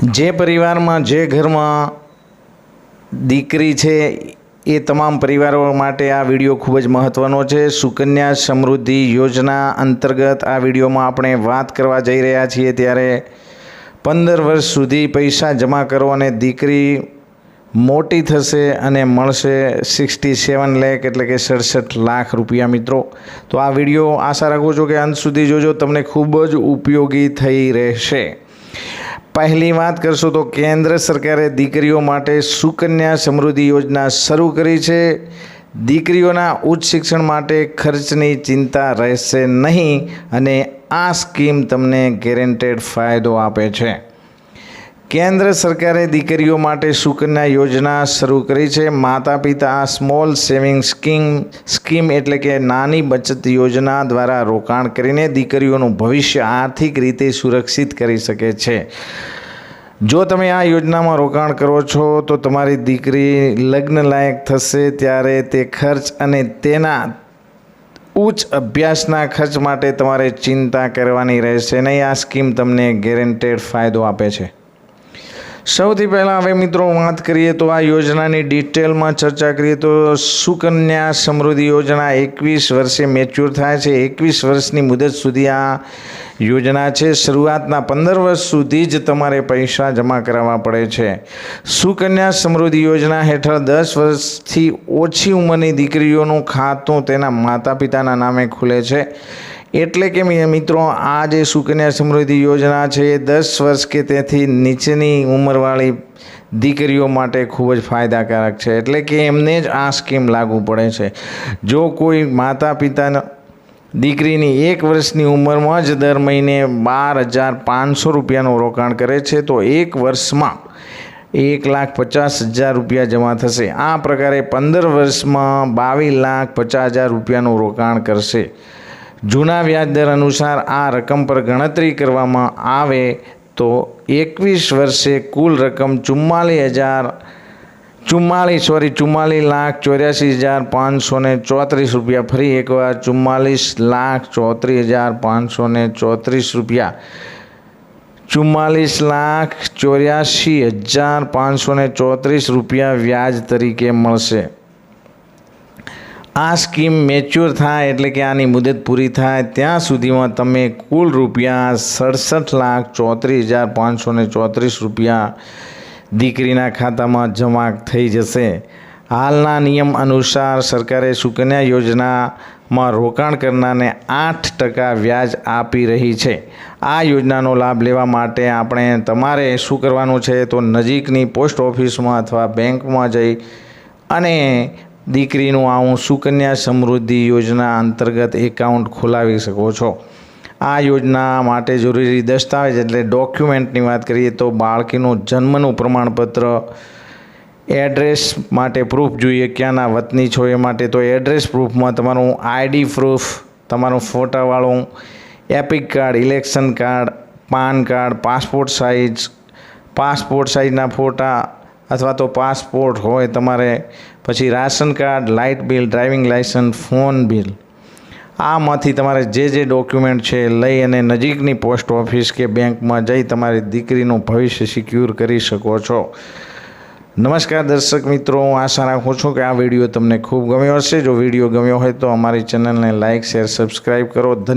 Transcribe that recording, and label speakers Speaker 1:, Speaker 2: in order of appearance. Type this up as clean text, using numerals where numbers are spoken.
Speaker 1: જે પરિવારમાં જે ઘરમાં દીકરી છે એ તમામ પરિવારો માટે આ વિડીયો ખૂબ જ મહત્ત્વનો છે। સુકન્યા સમૃદ્ધિ યોજના અંતર્ગત આ વિડીયોમાં આપણે વાત કરવા જઈ રહ્યા છીએ। ત્યારે 15 વર્ષ સુધી પૈસા જમા કરો અને દીકરી મોટી થશે અને મળશે 67 લાખ એટલે કે 67 લાખ રૂપિયા। મિત્રો, તો આ વિડીયો આશા રાખું છું કે અંત સુધી જોજો, તમને ખૂબ જ ઉપયોગી થઈ રહેશે। પહેલી વાત કરશું તો કેન્દ્ર સરકારે દીકરીઓ માટે સુકન્યા સમૃદ્ધિ યોજના શરૂ કરી છે। દીકરીઓના ઉચ્ચ શિક્ષણ માટે ખર્ચની ચિંતા રહેશે નહીં અને આ સ્કીમ તમને ગેરંટેડ ફાયદો આપે છે। કેન્દ્ર સરકારે દીકરીઓ માટે સુકન્યા યોજના શરૂ કરી છે। માતા પિતા આ સ્મોલ સેવિંગ સ્કીમ એટલે કે નાની બચત યોજના દ્વારા રોકાણ કરીને દીકરીઓનું ભવિષ્ય આર્થિક રીતે સુરક્ષિત કરી શકે છે। જો તમે આ યોજનામાં રોકાણ કરો છો તો તમારી દીકરી લગ્ન લાયક થશે ત્યારે તે ખર્ચ અને તેના ઉચ્ચ અભ્યાસના ખર્ચ માટે તમારે ચિંતા કરવાની રહેશે નહીં। આ સ્કીમ તમને ગેરંટેડ ફાયદો આપે છે। સૌથી પહેલાં હવે મિત્રો વાત કરીએ તો આ યોજનાની ડિટેલમાં ચર્ચા કરીએ તો સુકન્યા સમૃદ્ધિ યોજના 21 વર્ષે મેચ્યોર થાય છે। 21 વર્ષની મુદત સુધી આ યોજના છે। શરૂઆતના 15 વર્ષ સુધી જ તમારે પૈસા જમા કરાવવા પડે છે। સુકન્યા સમૃદ્ધિ યોજના હેઠળ 10 વર્ષથી ઓછી ઉંમરની દીકરીઓનું ખાતું તેના માતા પિતાના નામે ખુલે છે। એટલે કે મિત્રો, આ જે સુકન્યા સમૃદ્ધિ યોજના છે એ 10 વર્ષ કે તેથી નીચેની ઉંમરવાળી દીકરીઓ માટે ખૂબ જ ફાયદાકારક છે। એટલે કે એમને જ આ સ્કીમ લાગુ પડે છે। જો કોઈ માતા પિતાના દીકરીની 1 વર્ષની ઉંમરમાં જ દર મહિને 12,500 રૂપિયાનું રોકાણ કરે છે તો 1 વર્ષમાં 1,50,000 રૂપિયા જમા થશે। આ પ્રકારે 15 વર્ષમાં 22,50,000 રૂપિયાનું રોકાણ કરશે। જૂના વ્યાજદર અનુસાર આ રકમ પર ગણતરી કરવામાં આવે તો 21 વર્ષે કુલ રકમ 44,84,534 રૂપિયા, ફરી એકવાર 44,84,534 રૂપિયા, 44,84,534 રૂપિયા વ્યાજ તરીકે મળશે। આ સ્કીમ મેચ્યોર થાય એટલે કે આની મુદત પૂરી થાય ત્યાં સુધીમાં તમે કુલ રૂપિયા 67,34,534 રૂપિયા દીકરીના ખાતામાં જમા થઈ જશે। હાલના નિયમ અનુસાર સરકારે સુકન્યા યોજનામાં રોકાણ કરનારને 8% વ્યાજ આપી રહી છે। આ યોજનાનો લાભ લેવા માટે તમારે શું કરવાનું છે તો નજીકની પોસ્ટ ઓફિસમાં અથવા બેંકમાં જઈ અને દીકરીનું આવું સુકન્યા સમૃદ્ધિ યોજના અંતર્ગત એકાઉન્ટ ખોલાવી શકો છો। આ યોજના માટે જરૂરી દસ્તાવેજ એટલે ડોક્યુમેન્ટની વાત કરીએ તો બાળકીનું જન્મનું પ્રમાણપત્ર, એડ્રેસ માટે પ્રૂફ જોઈએ, ક્યાંના વતની છો એ માટે તો એડ્રેસ પ્રૂફમાં તમારું આઈડી પ્રૂફ, તમારું ફોટાવાળું EPIC card, election card, PAN card, passport સાઇઝના ફોટા અથવા તો પાસપોર્ટ હોય તમારે, પછી ration card, light bill, driving licence, phone bill, આમાંથી તમારે જે ડોક્યુમેન્ટ છે લઈ અને નજીકની પોસ્ટ ઓફિસ કે બેંકમાં જઈ તમારી દીકરીનું ભવિષ્ય સિક્યોર કરી શકો છો। નમસ્કાર દર્શક મિત્રો, હું આશા રાખું છું કે આ વિડીયો તમને ખૂબ ગમ્યો હશે। જો વિડીયો ગમ્યો હોય તો અમારી ચેનલને લાઇક, શેર, સબસ્ક્રાઈબ કરો। ધન્યવાદ।